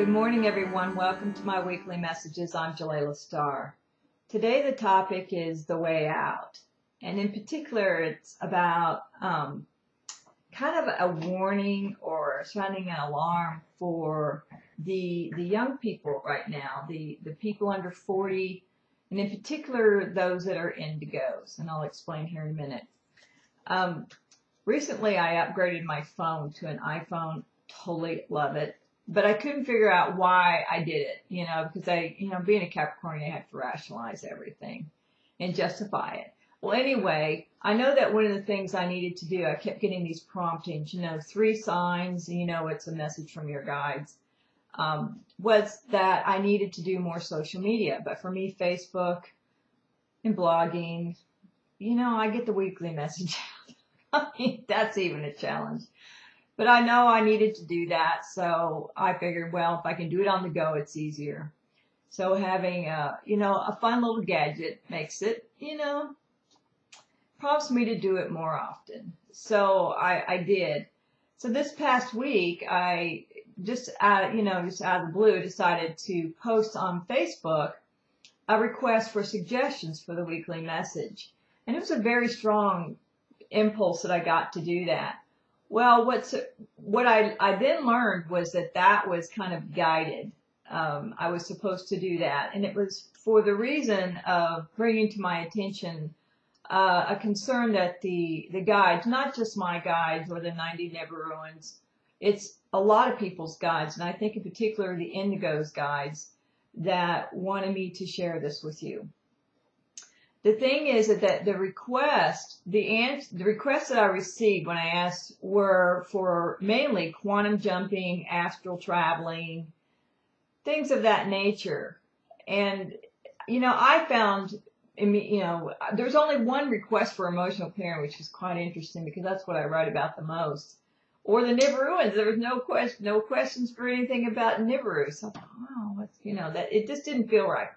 Good morning, everyone. Welcome to my weekly messages. I'm Jelaila Star. Today, the topic is the way out. And in particular, it's about kind of a warning or sounding an alarm for the young people right now, the people under 40, and in particular, those that are Indigos. And I'll explain here in a minute. Recently, I upgraded my phone to an iPhone. Totally love it. But I couldn't figure out why I did it, because being a Capricorn, I have to rationalize everything and justify it. Well, anyway, I know that one of the things I needed to do, I kept getting these promptings, 3 signs, it's a message from your guides, was that I needed to do more social media. But for me, Facebook and blogging, I get the weekly message out. I mean, that's even a challenge. But I know I needed to do that, so I figured, well, if I can do it on the go, it's easier. So having a fun little gadget makes it, prompts me to do it more often. So I did. So this past week, I just out of the blue, decided to post on Facebook a request for suggestions for the weekly message. And it was a very strong impulse that I got to do that. Well, what I then learned was that was kind of guided. I was supposed to do that, and it was for the reason of bringing to my attention a concern that the guides, not just my guides or the 90 Nibiruans, it's a lot of people's guides, and I think in particular the Indigos guides that wanted me to share this with you. The thing is that the requests that I received when I asked were for mainly quantum jumping, astral traveling, things of that nature. And, I found, there's only one request for emotional clearing, which is quite interesting because that's what I write about the most. Or the Nibiruans, there was no questions for anything about Nibiru. So I thought, wow, that it just didn't feel right.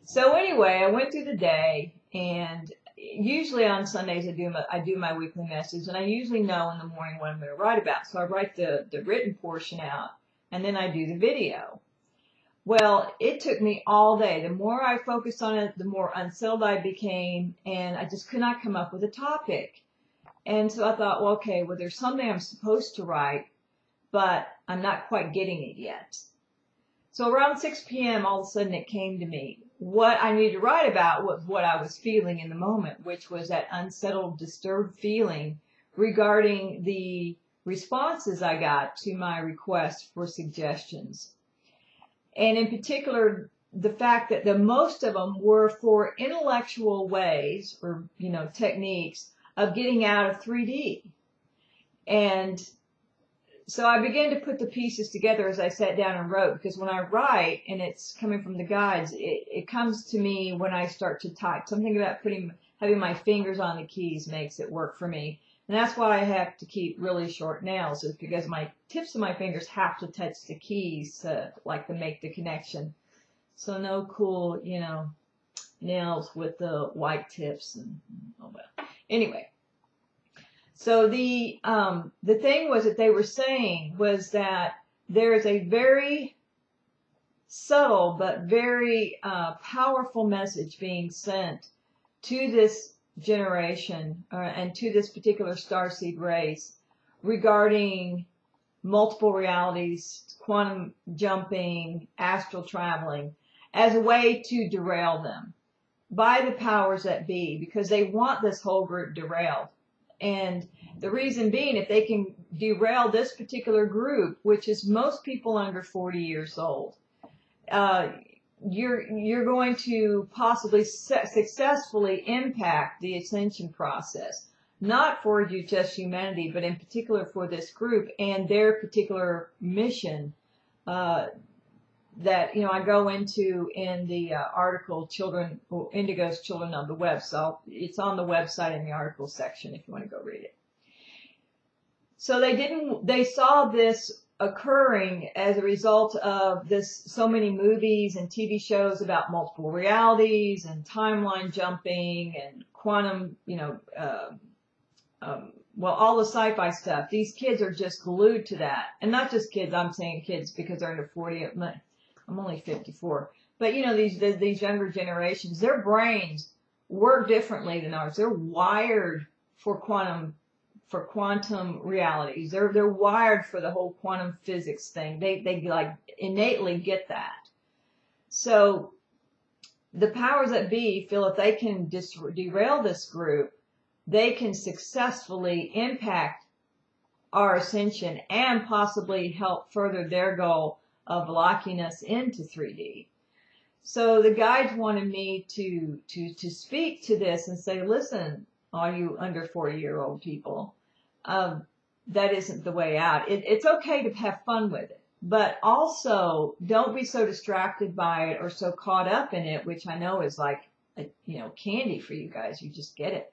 So anyway, I went through the day, and usually on Sundays I do my weekly message, and I usually know in the morning what I'm going to write about. So I write the written portion out, and then I do the video. Well, it took me all day. The more I focused on it, the more unsettled I became, and I just could not come up with a topic. And so I thought, well, okay, there's something I'm supposed to write, but I'm not quite getting it yet. So around 6 p.m., all of a sudden it came to me. What I needed to write about was what I was feeling in the moment, which was that unsettled, disturbed feeling regarding the responses I got to my request for suggestions. And in particular, the fact that the most of them were for intellectual ways or, techniques of getting out of 3D. And so I began to put the pieces together as I sat down and wrote, because when I write, and it's coming from the guides, it comes to me when I start to type. Something about having my fingers on the keys makes it work for me. And that's why I have to keep really short nails, is because my tips of my fingers have to touch the keys to make the connection. So no cool, nails with the white tips and all that. Anyway. So the thing was that they were saying was that there is a very subtle but very powerful message being sent to this generation and to this particular starseed race regarding multiple realities, quantum jumping, astral traveling, as a way to derail them by the powers that be, because they want this whole group derailed. And the reason being, if they can derail this particular group, which is most people under 40 years old, you're going to possibly successfully impact the ascension process, not for just humanity, but in particular for this group and their particular mission that I go into in the article Indigos Children of the Web. So it's on the website in the article section if you want to go read it. So they saw this occurring as a result of so many movies and TV shows about multiple realities and timeline jumping and quantum well, all the sci-fi stuff. These kids are just glued to that. And not just kids, I'm saying kids because they're under 40. I'm only 54. But, you know, these younger generations, their brains work differently than ours. They're wired for quantum realities. They're wired for the whole quantum physics thing. They like innately get that. So the powers that be feel if they can derail this group, they can successfully impact our ascension and possibly help further their goal of locking us into 3D. So the guides wanted me to speak to this and say, listen, all you under 40-year-old people, that isn't the way out. It's okay to have fun with it, but also don't be so distracted by it or so caught up in it, which I know is like, candy for you guys. You just get it.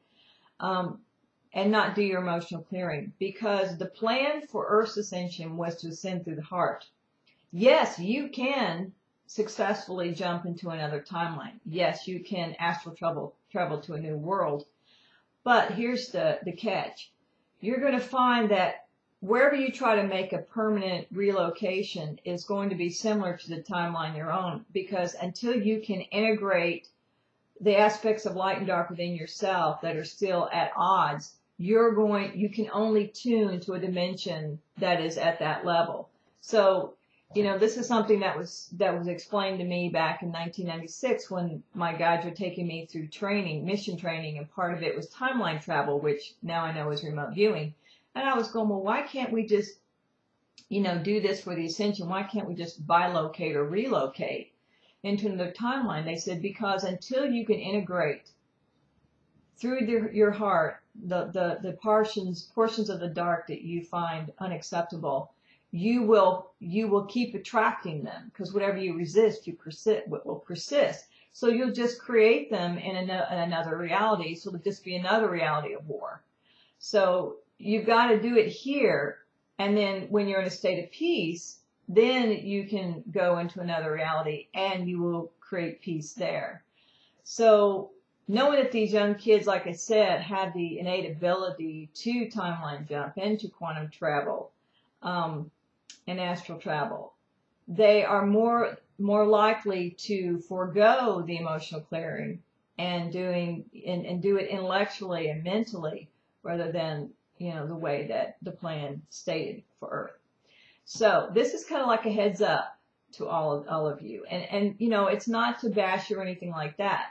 And not do your emotional clearing, because the plan for Earth's ascension was to ascend through the heart. Yes, you can successfully jump into another timeline. Yes, you can astral travel to a new world. But here's the catch. You're going to find that wherever you try to make a permanent relocation is going to be similar to the timeline you're on, because until you can integrate the aspects of light and dark within yourself that are still at odds, you can only tune to a dimension that is at that level. So, this is something that was explained to me back in 1996 when my guides were taking me through mission training, and part of it was timeline travel, which now I know is remote viewing. And I was going, well, why can't we just, do this for the ascension? Why can't we just bilocate or relocate into another timeline? They said, because until you can integrate through your heart the portions of the dark that you find unacceptable, you will keep attracting them, because whatever you resist, will persist. So you'll just create them in another reality. So it'll just be another reality of war. So you've got to do it here, and then when you're in a state of peace, then you can go into another reality and you will create peace there. So knowing that these young kids, like I said, have the innate ability to timeline jump into quantum travel, and astral travel, they are more likely to forego the emotional clearing and do it intellectually and mentally, rather than the way that the plan stated for Earth. So this is kind of like a heads up to all of you, and it's not to bash you or anything like that.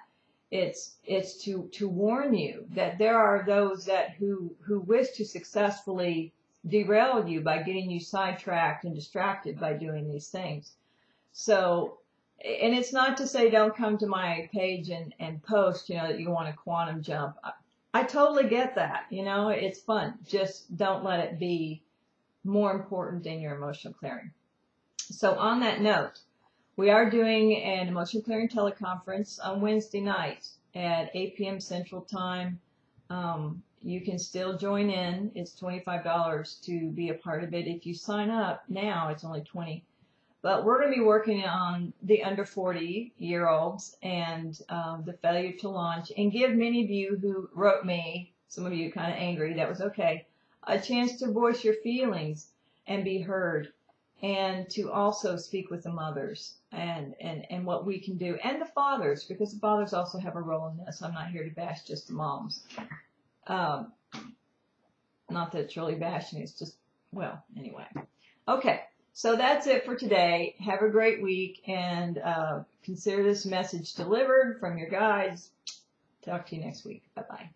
It's to warn you that there are those who wish to successfully derail you by getting you sidetracked and distracted by doing these things. So, and it's not to say don't come to my page and post, that you want a quantum jump. I totally get that. It's fun. Just don't let it be more important than your emotional clearing. So on that note, we are doing an emotional clearing teleconference on Wednesday night at 8 p.m. Central Time. You can still join in. It's $25 to be a part of it. If you sign up now, it's only $20. But we're going to be working on the under 40-year-olds and the failure to launch, and give many of you who wrote me, some of you kind of angry, that was okay, a chance to voice your feelings and be heard, and to also speak with the mothers and what we can do, and the fathers, because the fathers also have a role in this. I'm not here to bash just the moms. Not that it's really bashing, it's just, well, anyway. Okay, so that's it for today. Have a great week, and consider this message delivered from your guides. Talk to you next week. Bye-bye.